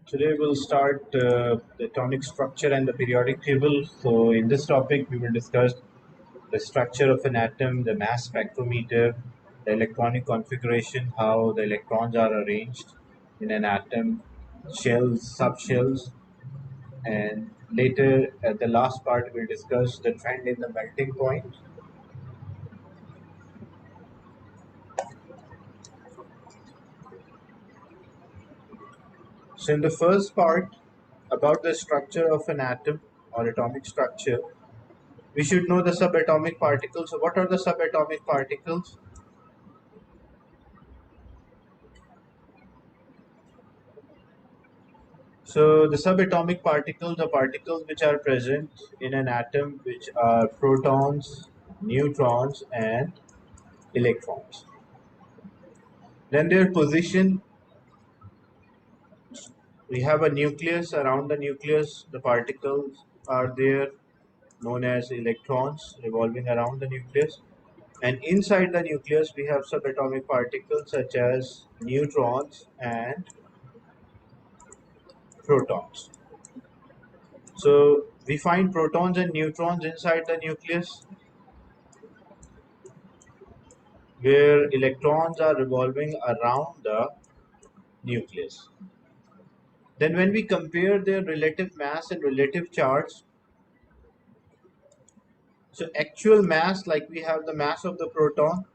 Today we'll start the atomic structure and the periodic table. So in this topic, we will discuss the structure of an atom, the mass spectrometer, the electronic configuration, how the electrons are arranged in an atom, shells, subshells, and later at the last part, we'll discuss the trend in the melting point. So in the first part, about the structure of an atom or atomic structure, we should know the subatomic particles. So what are the subatomic particles? So the subatomic particles are particles which are present in an atom, which are protons, neutrons, and electrons. Then their position, we have a nucleus. Around the nucleus, the particles are there, known as electrons, revolving around the nucleus. And inside the nucleus, we have subatomic particles such as neutrons and protons. So we find protons and neutrons inside the nucleus, where electrons are revolving around the nucleus. Then when we compare their relative mass and relative charge, so actual mass, like we have the mass of the proton.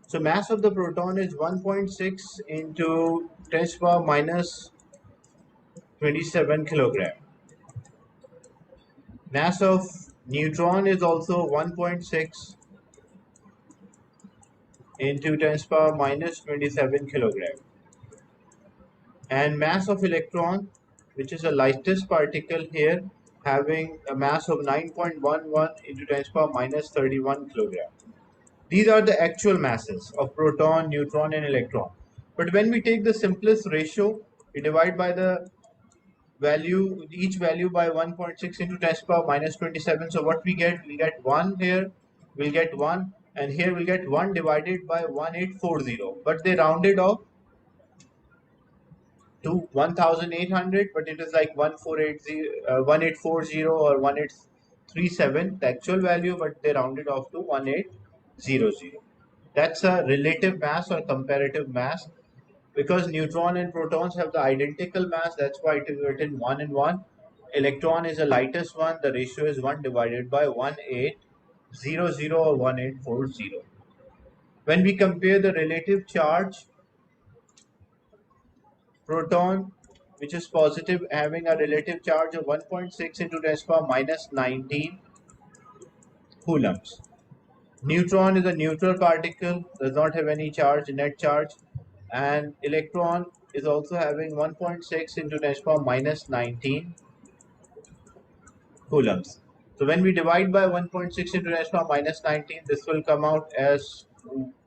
So mass of the proton is 1.6 into 10 to the power minus 27 kilogram. Mass of neutron is also 1.6 into 10 to the power minus 27 kilogram. And mass of electron, which is the lightest particle here, having a mass of 9.11 into 10 to the power minus 31 kilogram. These are the actual masses of proton, neutron, and electron. But when we take the simplest ratio, we divide by the value, each value by 1.6 into 10 to the power minus 27. So what we get? We get 1 here, we'll get 1, and here we'll get 1 divided by 1840. But they rounded off to 1800, but it is like 1840 or 1837, the actual value, but they rounded off to 1800. That's a relative mass or comparative mass. Because neutron and protons have the identical mass, that's why it is written 1 and 1. Electron is the lightest one, the ratio is 1 divided by 1800 or 1840. When we compare the relative charge, proton, which is positive, having a relative charge of 1.6 into 10 to the power minus 19 coulombs. Neutron is a neutral particle, does not have any charge, net charge, and electron is also having 1.6 into 10 to the power minus 19 coulombs. So when we divide by 1.6 into 10 to the power minus 19, this will come out as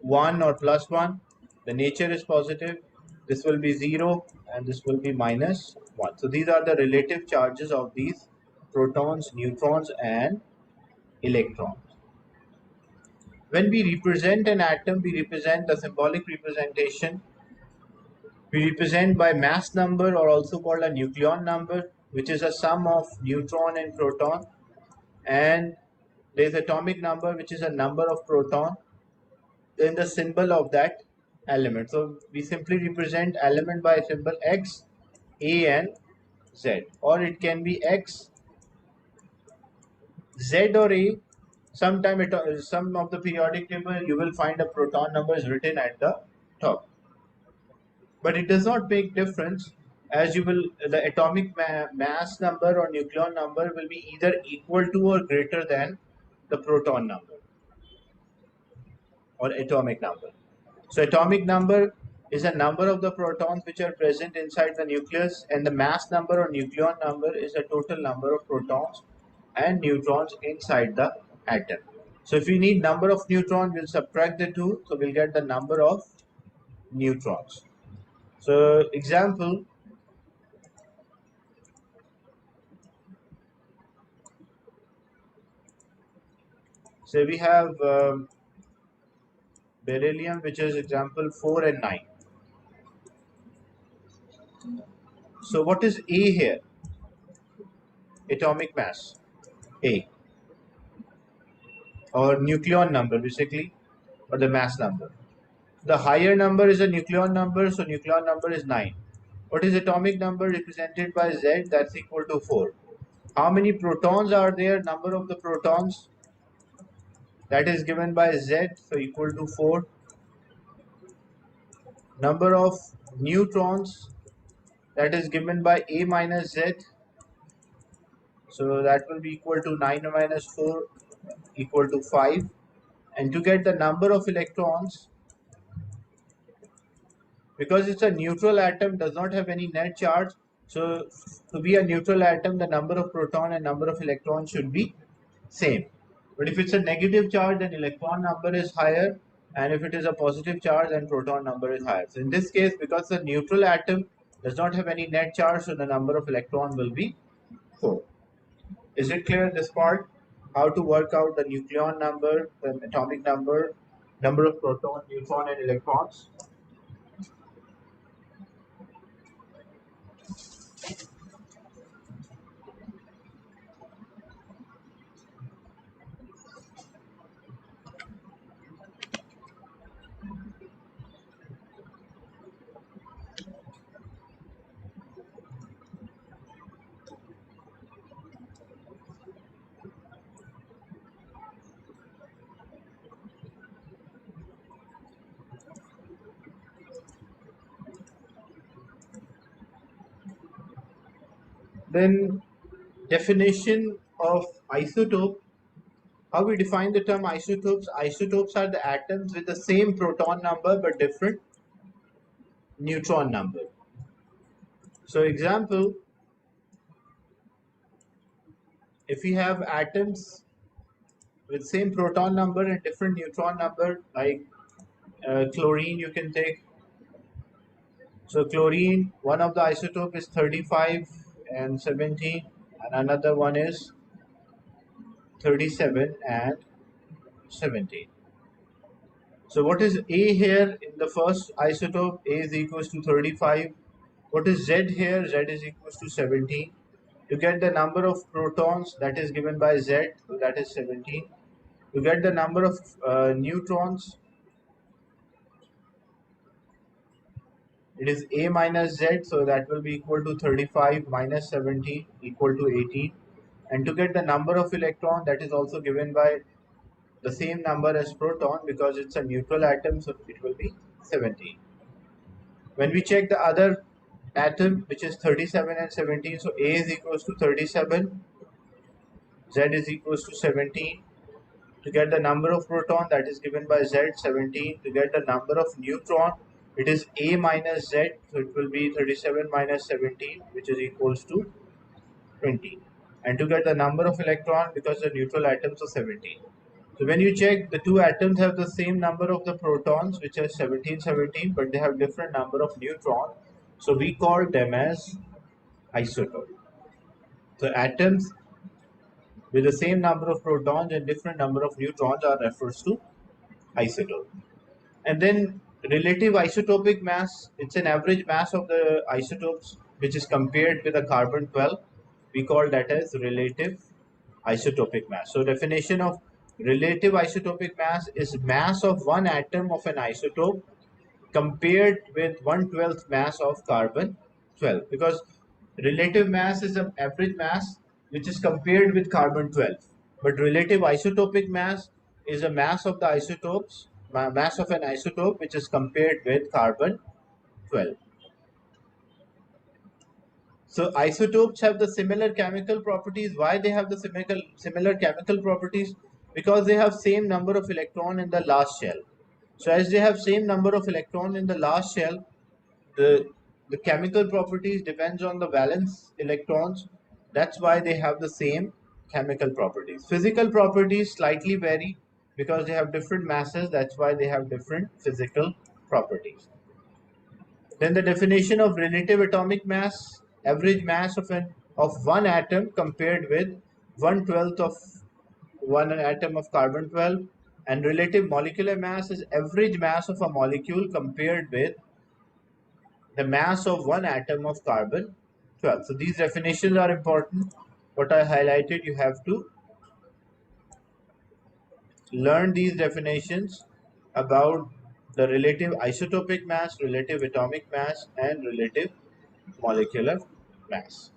1 or plus 1. The nature is positive. This will be 0 and this will be minus 1. So these are the relative charges of these protons, neutrons, and electrons. When we represent an atom, we represent the symbolic representation. We represent by mass number, or also called a nucleon number, which is a sum of neutron and proton. And there is atomic number, which is a number of proton, then the symbol of that element. So we simply represent element by symbol X, A, and Z, or it can be X, Z, or A. Sometime some of the periodic table you will find a proton number is written at the top, but it does not make difference, as you will the atomic mass number or nucleon number will be either equal to or greater than the proton number or atomic number. So atomic number is a number of the protons which are present inside the nucleus, and the mass number or nucleon number is a total number of protons and neutrons inside the atom. So if we need number of neutrons, we'll subtract the two, so we'll get the number of neutrons. So example, say we have beryllium, which is example 4 and 9. So what is A here? Atomic mass, A, or nucleon number basically, or the mass number. The higher number is a nucleon number, so nucleon number is 9. What is atomic number represented by Z? That's equal to 4. How many protons are there? Number of the protons, that is given by Z, so equal to 4. Number of neutrons, that is given by A minus Z, so that will be equal to 9 minus 4 equal to 5. And to get the number of electrons, because it's a neutral atom, does not have any net charge, so to be a neutral atom, the number of proton and number of electrons should be same. But if it's a negative charge, then electron number is higher, and if it is a positive charge, then proton number is higher. So in this case, because the neutral atom does not have any net charge, so the number of electron will be 4. Is it clear this part? How to work out the nucleon number, the atomic number, number of proton, neutron, and electrons? Then definition of isotope. How we define the term isotopes? Isotopes are the atoms with the same proton number but different neutron number. So example, if we have atoms with same proton number and different neutron number, like chlorine you can take. So chlorine, one of the isotope is 35 and 17, and another one is 37 and 17. So what is A here in the first isotope? A is equals to 35. What is Z here? Z is equals to 17. To get the number of protons, that is given by Z, so that is 17. To get the number of neutrons, it is A minus Z, so that will be equal to 35 minus 17 equal to 18. And to get the number of electron, that is also given by the same number as proton, because it's a neutral atom, so it will be 17. When we check the other atom, which is 37 and 17, so A is equals to 37, Z is equals to 17. To get the number of proton, that is given by Z, 17. To get the number of neutron, it is A minus Z, so it will be 37 minus 17, which is equals to 20. And to get the number of electron, because the neutral atoms are 17. So when you check, the two atoms have the same number of the protons, which is 17, 17, but they have different number of neutrons. So we call them as isotope. So atoms with the same number of protons and different number of neutrons are referred to isotope. And then relative isotopic mass, it's an average mass of the isotopes which is compared with a carbon-12. We call that as relative isotopic mass. So definition of relative isotopic mass is mass of one atom of an isotope compared with 1/12 mass of carbon-12, because relative mass is an average mass which is compared with carbon-12, but relative isotopic mass is a mass of the isotopes, mass of an isotope which is compared with carbon-12. So isotopes have the similar chemical properties. Why they have the similar chemical properties? Because they have same number of electron in the last shell. So as they have same number of electron in the last shell, the the chemical properties depends on the valence electrons. That's why they have the same chemical properties. Physical properties slightly vary because they have different masses. That's why they have different physical properties. Then the definition of relative atomic mass, average mass of one atom compared with 1/12 of one atom of carbon-12, and relative molecular mass is average mass of a molecule compared with the mass of one atom of carbon 12. So these definitions are important. What I highlighted, you have to learn these definitions about the relative isotopic mass, relative atomic mass, and relative molecular mass.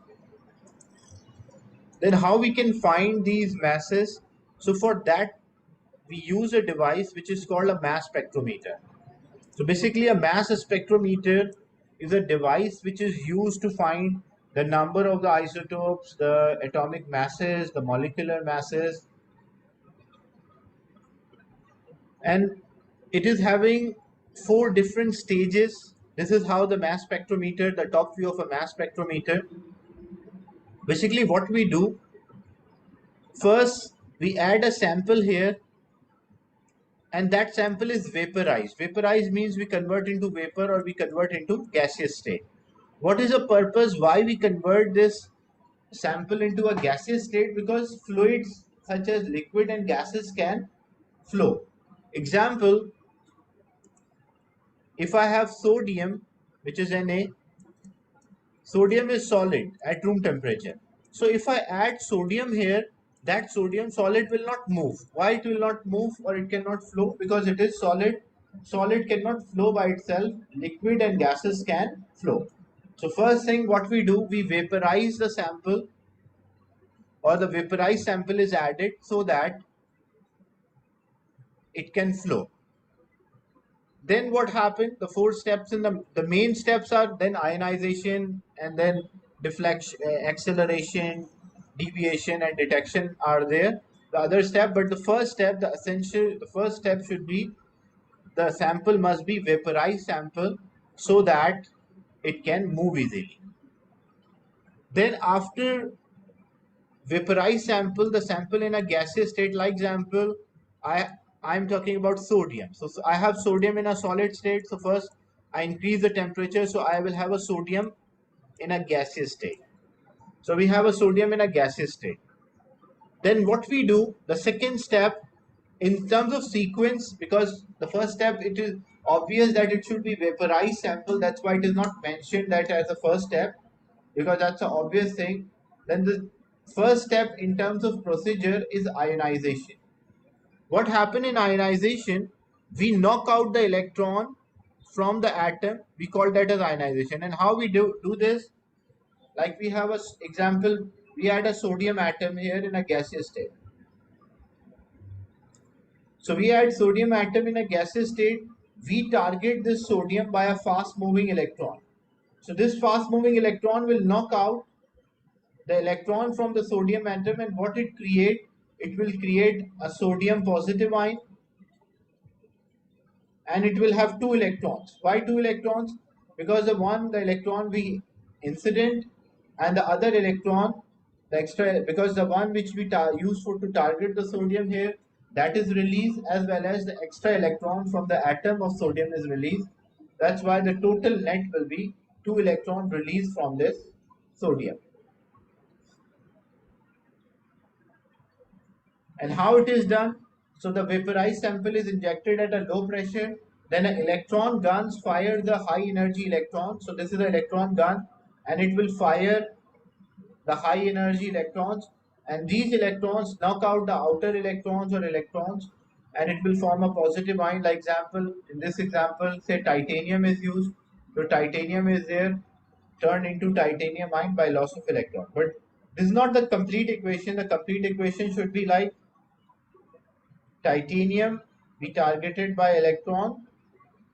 Then how we can find these masses? So for that, we use a device which is called a mass spectrometer. So basically a mass spectrometer is a device which is used to find the number of the isotopes, the atomic masses, the molecular masses, and it is having four different stages. This is how the mass spectrometer, the top view of a mass spectrometer. Basically what we do, first we add a sample here, and that sample is vaporized. Vaporized means we convert into vapor or we convert into gaseous state. What is the purpose why we convert this sample into a gaseous state? Because fluids such as liquid and gases can flow. Example, if I have sodium, which is Na, sodium is solid at room temperature. So if I add sodium here, that sodium solid will not move. Why it will not move or it cannot flow? Because it is solid. Solid cannot flow by itself. Liquid and gases can flow. So first thing what we do, we vaporize the sample, or the vaporized sample is added so that it can flow. Then what happened? The four steps in the main steps are then ionization, and then deflection, acceleration, deviation, and detection are there. The other step, but the first step, the first step should be the sample must be vaporized sample so that it can move easily. Then after vaporized sample, the sample in a gaseous state, like example, I I'm talking about sodium. So I have sodium in a solid state. So first I increase the temperature, so I will have a sodium in a gaseous state. So we have a sodium in a gaseous state. Then what we do, the second step, in terms of sequence, because the first step, it is obvious that it should be vaporized sample. That's why it is not mentioned that as a first step, because that's an obvious thing. Then the first step in terms of procedure is ionization. What happens in ionization? We knock out the electron from the atom. We call that as ionization. And how we do this? Like we have a example, we add a sodium atom here in a gaseous state. So we add sodium atom in a gaseous state. We target this sodium by a fast moving electron. So this fast moving electron will knock out the electron from the sodium atom, and what it will create a sodium positive ion, and it will have two electrons. Why two electrons? Because the electron we incident, and the other electron, the extra, because the one which we use for to target the sodium here, that is released, as well as the extra electron from the atom of sodium is released. That's why the total net will be two electrons released from this sodium. And how it is done? So the vaporized sample is injected at a low pressure. Then an electron guns fire the high energy electron. So this is the electron gun, and it will fire the high energy electrons. And these electrons knock out the outer electrons or electrons, and it will form a positive ion. Like example, in this example, say titanium is used. So titanium is there, turned into titanium ion by loss of electron. But this is not the complete equation. The complete equation should be like titanium be targeted by electron,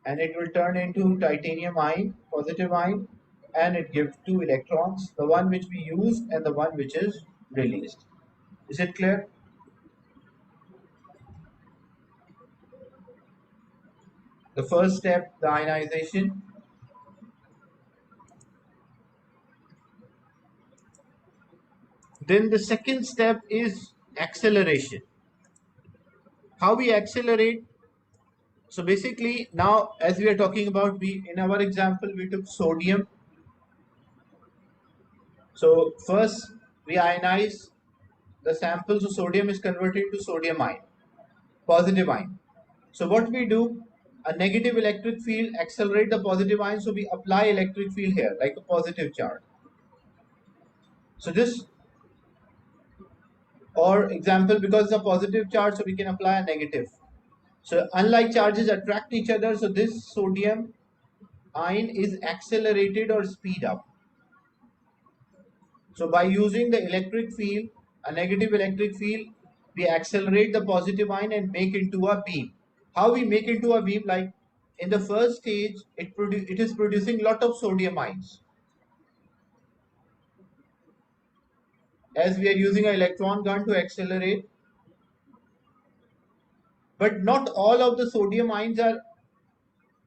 and it will turn into titanium ion, positive ion, and it gives two electrons, the one which we use and the one which is released. Is it clear? The first step, the ionization. Then the second step is acceleration. How we accelerate? So basically now, as we are talking about, we in our example we took sodium. So first we ionize the sample, so sodium is converted to sodium ion, positive ion. So what we do, a negative electric field accelerate the positive ion, so we apply electric field here like a positive charge. So this, or example, because it's a positive charge, so we can apply a negative. So unlike charges attract each other, so this sodium ion is accelerated or speed up. So by using the electric field, a negative electric field, we accelerate the positive ion and make into a beam. How we make into a beam? Like in the first stage, it is producing lot of sodium ions. As we are using an electron gun to accelerate, but not all of the sodium ions are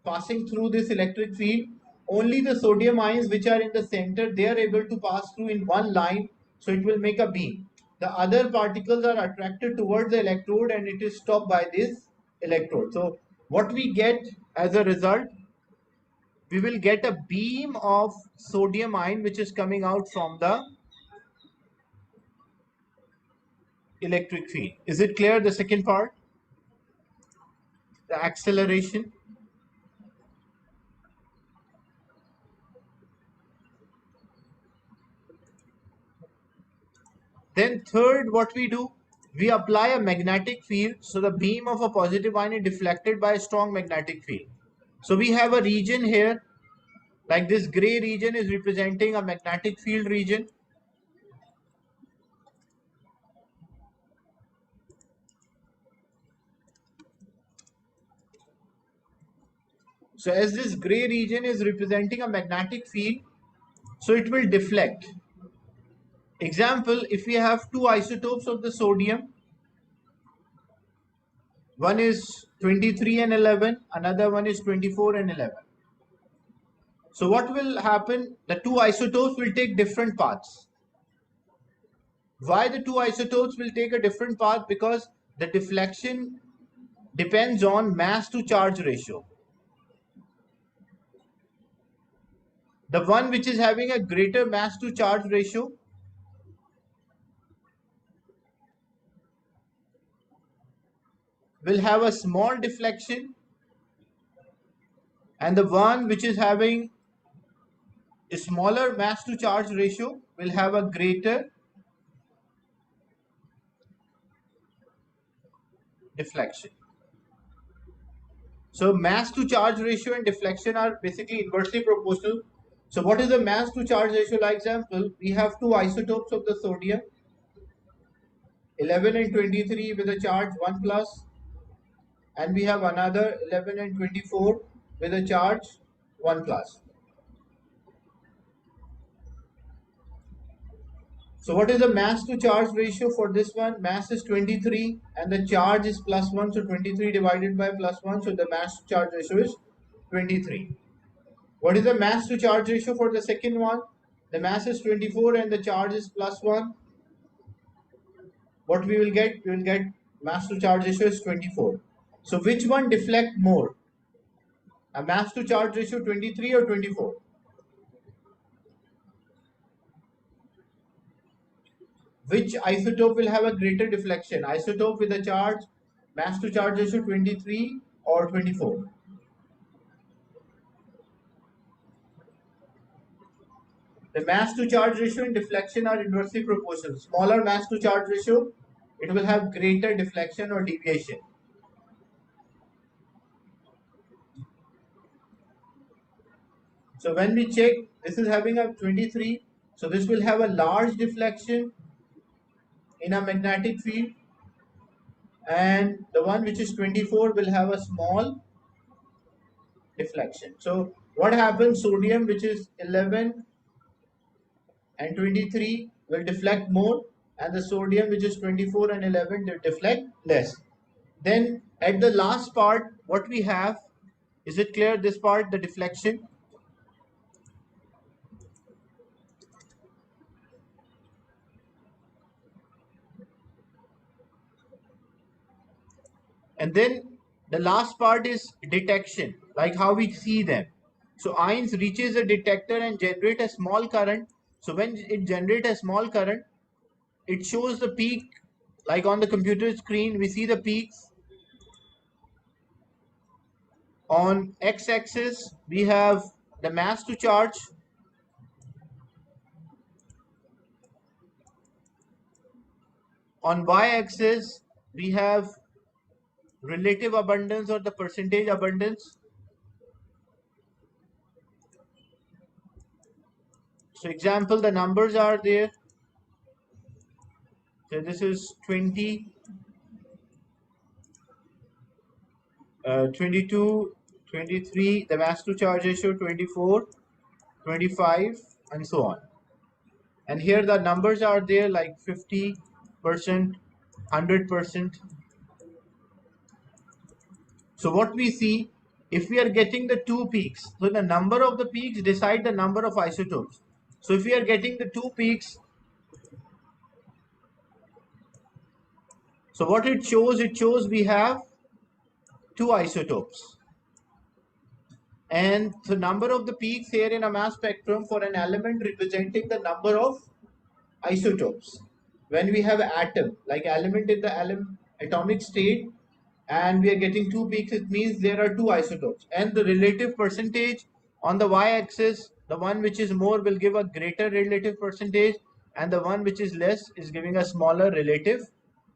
passing through this electric field. Only the sodium ions which are in the center, they are able to pass through in one line, so it will make a beam. The other particles are attracted towards the electrode and it is stopped by this electrode. So what we get as a result, we will get a beam of sodium ion which is coming out from the electric field. Is it clear, the second part, the acceleration? Then third, what we do, we apply a magnetic field. So the beam of a positive ion is deflected by a strong magnetic field. So we have a region here, like this gray region is representing a magnetic field region. So as this gray region is representing a magnetic field, so it will deflect. Example, if we have two isotopes of the sodium, one is 23 and 11, another one is 24 and 11. So what will happen? The two isotopes will take different paths. Why the two isotopes will take a different path? Because the deflection depends on mass to charge ratio. The one which is having a greater mass to charge ratio will have a small deflection, and the one which is having a smaller mass to charge ratio will have a greater deflection. So mass to charge ratio and deflection are basically inversely proportional. So what is the mass to charge ratio? Like example, we have two isotopes of the sodium, 11 and 23 with a charge 1 plus, and we have another 11 and 24 with a charge 1 plus. So what is the mass to charge ratio for this one? Mass is 23 and the charge is plus 1. So 23 divided by plus 1. So the mass to charge ratio is 23. What is the mass to charge ratio for the second one? The mass is 24 and the charge is plus 1. What we will get? We will get mass to charge ratio is 24. So which one deflect more? A mass to charge ratio 23 or 24? Which isotope will have a greater deflection? Isotope with a charge, mass to charge ratio 23 or 24? The mass to charge ratio and deflection are inversely proportional. Smaller mass to charge ratio, it will have greater deflection or deviation. So when we check, this is having a 23, so this will have a large deflection in a magnetic field, and the one which is 24 will have a small deflection. So what happens? Sodium which is 11 and 23 will deflect more, and the sodium which is 24 and 11 will deflect less. Then at the last part, what we have, is it clear, this part, the deflection? And then the last part is detection, like how we see them. So ions reaches a detector and generate a small current. So when it generates a small current, it shows the peak, like on the computer screen we see the peaks. On x-axis, we have the mass to charge. On y-axis, we have relative abundance or the percentage abundance. So example, the numbers are there. So this is 20, 22, 23, the mass to charge ratio 24, 25, and so on. And here the numbers are there like 50%, 100%. So what we see, if we are getting the two peaks, so the number of the peaks decide the number of isotopes. So if we are getting the two peaks, so what it shows we have two isotopes. And the number of the peaks here in a mass spectrum for an element representing the number of isotopes. When we have atom, like element in the atomic state, and we are getting two peaks, it means there are two isotopes. And the relative percentage on the y-axis, the one which is more will give a greater relative percentage, and the one which is less is giving a smaller relative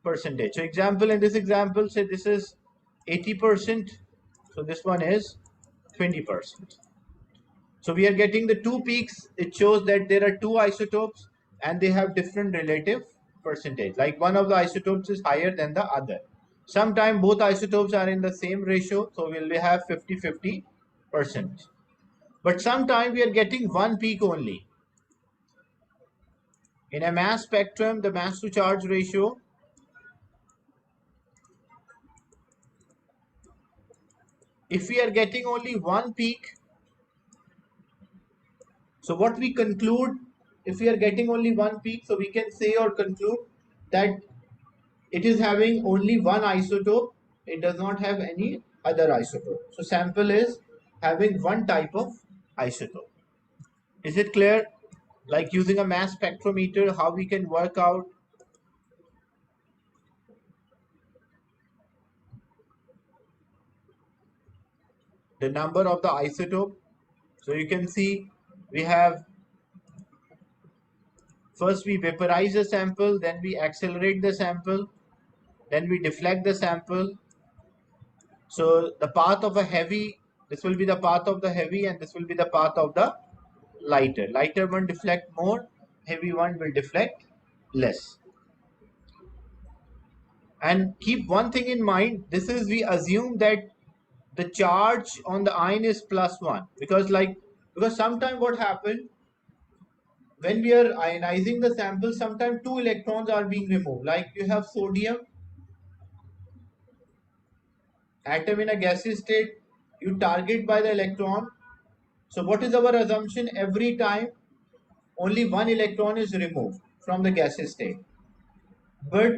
percentage. So example, in this example, say this is 80%, so this one is 20%. So we are getting the two peaks. It shows that there are two isotopes and they have different relative percentage. Like one of the isotopes is higher than the other. Sometimes both isotopes are in the same ratio, so we'll have 50-50%. But sometimes we are getting one peak only. In a mass spectrum, the mass to charge ratio, if we are getting only one peak, so what we conclude, if we are getting only one peak, so we can say or conclude that it is having only one isotope. It does not have any other isotope. So sample is having one type of isotope. Is it clear? Like using a mass spectrometer, how we can work out the number of the isotope. So you can see we have, first we vaporize the sample, then we accelerate the sample, then we deflect the sample. So the path of a heavy, this will be the path of the heavy and this will be the path of the lighter. Lighter one deflect more, heavy one will deflect less. And keep one thing in mind, this is, we assume that the charge on the ion is +1, because sometimes what happened, when we are ionizing the sample, sometimes two electrons are being removed. Like you have sodium atom in a gaseous state, you target by the electron. So what is our assumption? Every time only one electron is removed from the gaseous state. But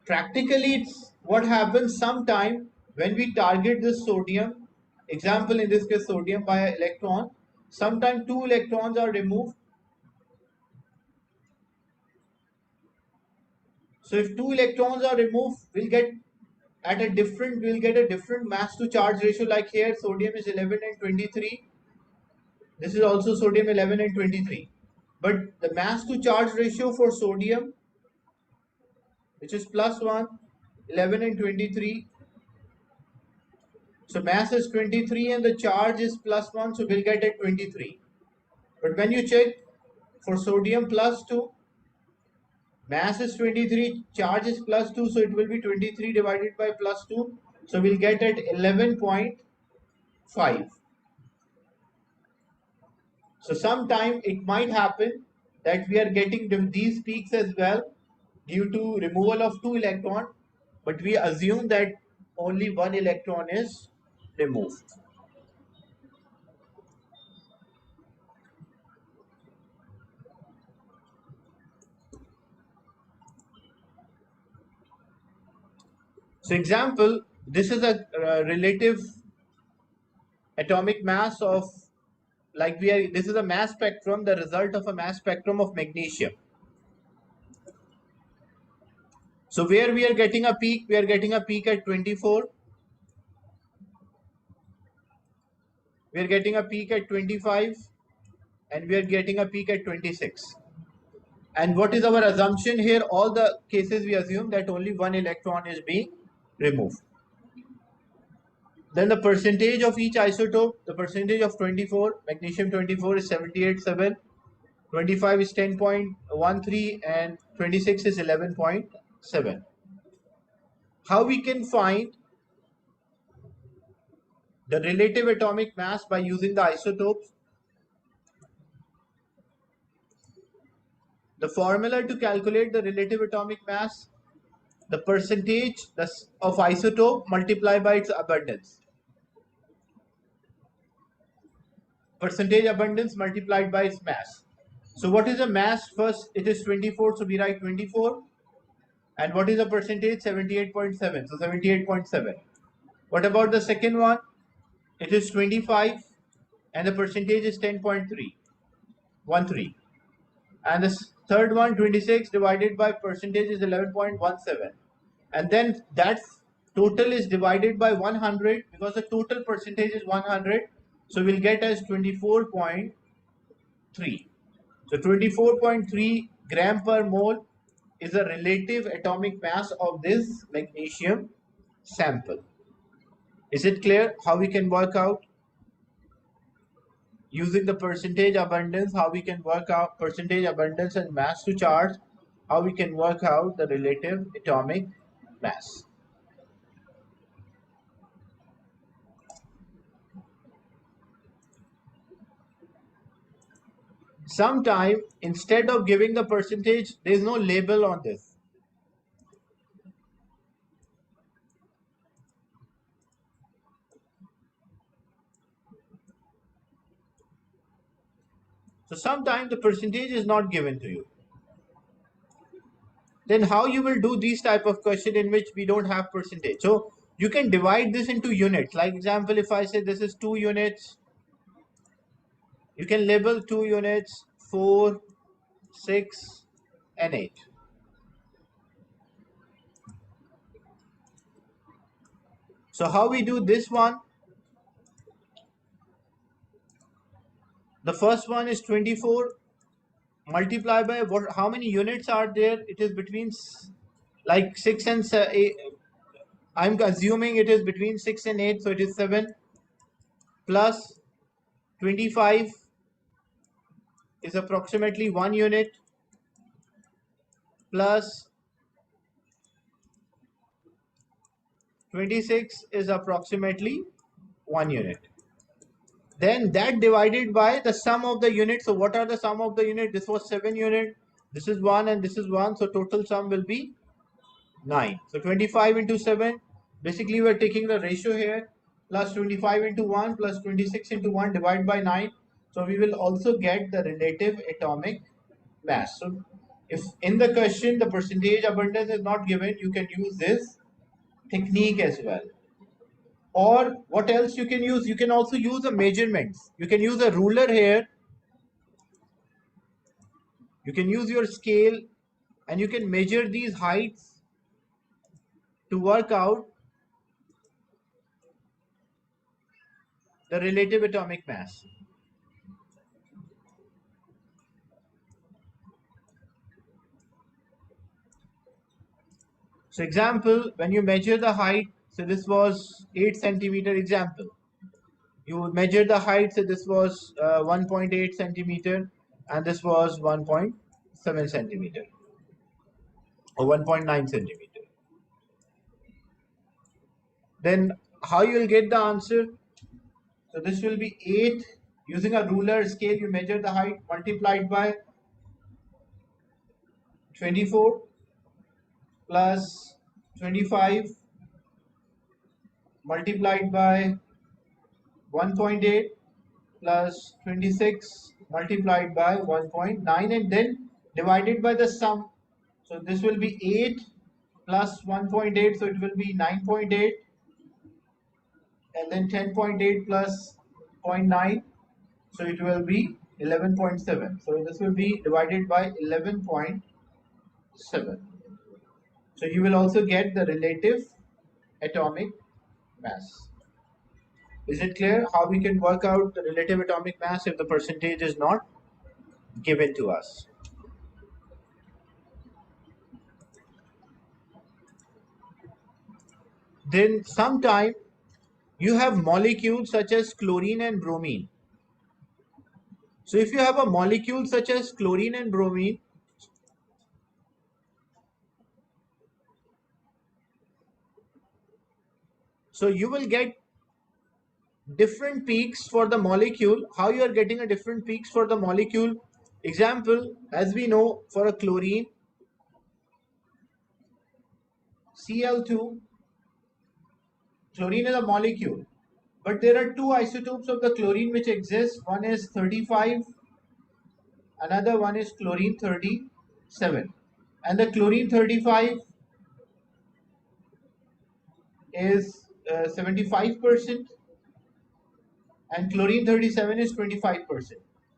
practically, it's what happens sometime when we target this sodium, example in this case sodium by an electron, sometimes two electrons are removed. So if two electrons are removed, we'll get a different mass to charge ratio. Like here sodium is 11 and 23, this is also sodium 11 and 23, but the mass to charge ratio for sodium, which is +1, 11 and 23, so mass is 23 and the charge is +1, so we'll get at 23. But when you check for sodium +2, mass is 23, charge is +2, so it will be 23 divided by +2, so we'll get at 11.5. So sometime it might happen that we are getting these peaks as well due to removal of two electrons, but we assume that only one electron is removed. So example, this is a relative atomic mass of, this is a mass spectrum, the result of a mass spectrum of magnesium. So where we are getting a peak, we are getting a peak at 24. we are getting a peak at 25, and we are getting a peak at 26. And what is our assumption here? All the cases we assume that only one electron is being removed. Then the percentage of each isotope, the percentage of 24, magnesium 24 is 78.7, 25 is 10.13, and 26 is 11.7. How we can find the relative atomic mass by using the isotopes? The formula to calculate the relative atomic mass, the percentage of isotope multiplied by its abundance. Percentage abundance multiplied by its mass. So what is the mass? First, it is 24, so we write 24. And what is the percentage? 78.7, so 78.7. What about the second one? It is 25, and the percentage is 10.13. And the third one, 26, divided by percentage is 11.17. And then that total is divided by 100, because the total percentage is 100. So we'll get as 24.3. So 24.3 gram per mole is the relative atomic mass of this magnesium sample. Is it clear how we can work out using the percentage abundance, how we can work out percentage abundance and mass to charge, how we can work out the relative atomic mass? Sometime instead of giving the percentage, there is no label on this. So sometimes the percentage is not given to you. Then how you will do these type of question in which we don't have percentage? So you can divide this into units. Like example, if I say this is 2 units, you can label 2 units, 4, 6, and 8. So how we do this one? The first one is 24 multiply by what? How many units are there? It is between like 6 and 8. I'm assuming it is between 6 and 8, so it is 7 plus 25 is approximately 1 unit plus 26 is approximately 1 unit. Then that divided by the sum of the units. So what are the sum of the unit? This was 7 unit, this is 1, and this is 1. So total sum will be 9. So 25 into 7. Basically, we are taking the ratio here. Plus 25 into 1 plus 26 into 1 divided by 9. So we will also get the relative atomic mass. So if in the question the percentage abundance is not given, you can use this technique as well. Or what else you can use? You can also use the measurements. You can use a ruler here. You can use your scale and you can measure these heights to work out the relative atomic mass. So example, when you measure the height, so this was 8 centimeter example. You measure the height, so this was 1.8 centimeter and this was 1.7 centimeter or 1.9 centimeter. Then how you will get the answer? So this will be 8. Using a ruler scale, you measure the height multiplied by 24 plus 25 multiplied by 1.8 plus 26 multiplied by 1.9 and then divided by the sum. So this will be 8 plus 1.8, so it will be 9.8, and then 10.8 plus 0.9, so it will be 11.7. So this will be divided by 11.7. So you will also get the relative atomic mass. Is it clear how we can work out the relative atomic mass if the percentage is not given to us? Then sometime you have molecules such as chlorine and bromine. So if you have a molecule such as chlorine and bromine, so you will get different peaks for the molecule. How you are getting a different peaks for the molecule? Example, as we know, for a chlorine, Cl2, chlorine is a molecule, but there are two isotopes of the chlorine which exist. One is 35, another one is chlorine 37. And the chlorine 35 is 75% and chlorine 37 is 25%.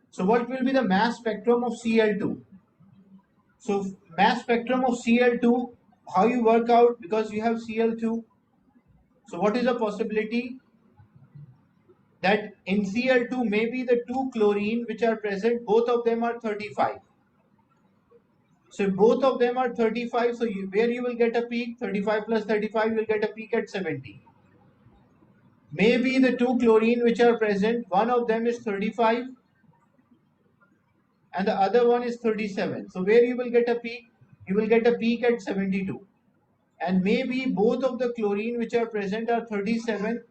So what will be the mass spectrum of Cl2? So mass spectrum of Cl2, how you work out, because you have Cl2. So what is the possibility that in Cl2 maybe the two chlorine which are present, both of them are 35. So if both of them are 35, so where you will get a peak, 35 plus 35 you will get a peak at 70. Maybe the two chlorine which are present, one of them is 35 and the other one is 37. So where you will get a peak? You will get a peak at 72. And maybe both of the chlorine which are present are 37.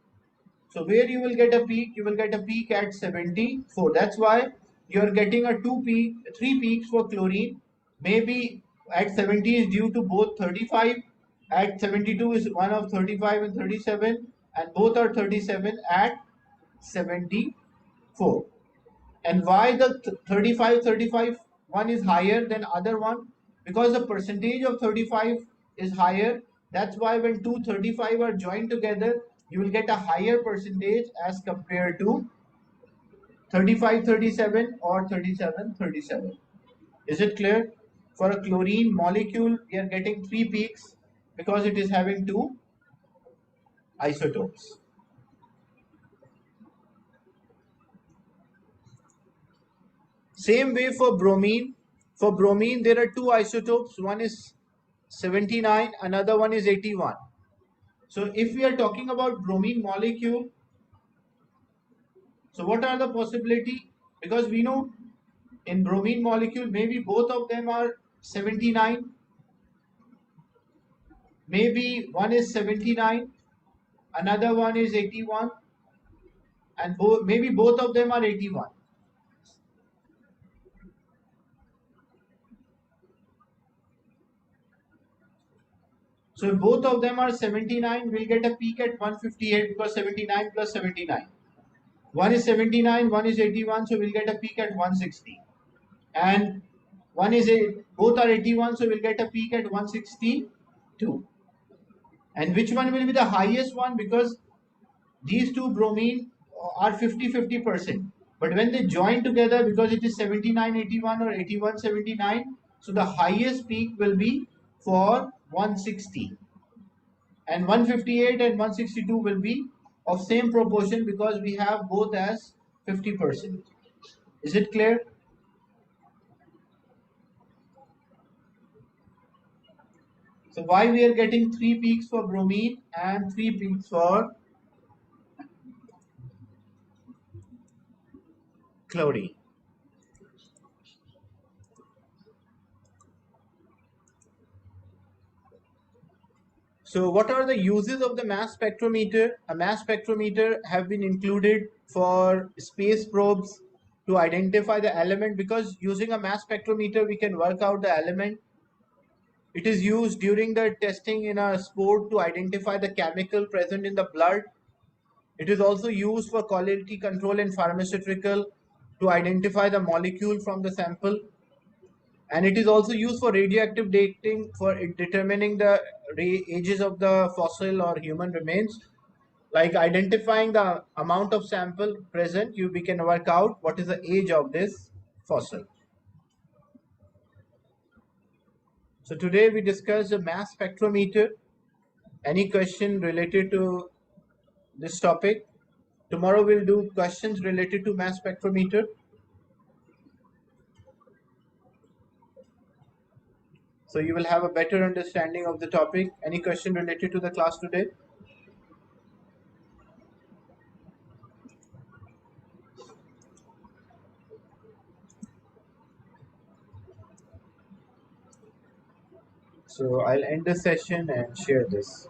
So where you will get a peak? You will get a peak at 74. That's why you are getting a three peaks for chlorine. Maybe at 70 is due to both 35. At 72 is one of 35 and 37, and both are 37 at 74. And why the 35 one is higher than other one? Because the percentage of 35 is higher. That's why when two 35 are joined together, you will get a higher percentage as compared to 35-37 or 37-37. Is it clear? For a chlorine molecule, we are getting three peaks because it is having two isotopes. Same way for bromine. For bromine, there are two isotopes. One is 79, another one is 81. So if we are talking about bromine molecule, so what are the possibility? Because we know in bromine molecule, maybe both of them are 79, maybe one is 79, another one is 81, and maybe both of them are 81. So if both of them are 79, we'll get a peak at 158 because 79 plus 79. One is 79, one is 81, so we'll get a peak at 160. And both are 81, so we'll get a peak at 162. And which one will be the highest one? Because these two bromine are 50-50%. But when they join together, because it is 79-81 or 81-79, so the highest peak will be for 160. And 158 and 162 will be of same proportion because we have both as 50%. Is it clear? So why we are getting three peaks for bromine and three peaks for chlorine? So what are the uses of the mass spectrometer? A mass spectrometer have been included for space probes to identify the element, because using a mass spectrometer we can work out the element. It is used during the testing in a sport to identify the chemical present in the blood. It is also used for quality control in pharmaceutical to identify the molecule from the sample. And it is also used for radioactive dating for determining the ages of the fossil or human remains. Like identifying the amount of sample present, we can work out what is the age of this fossil. So today we discussed the mass spectrometer. Any question related to this topic? Tomorrow we'll do questions related to mass spectrometer. So you will have a better understanding of the topic. Any question related to the class today? So I'll end the session and share this.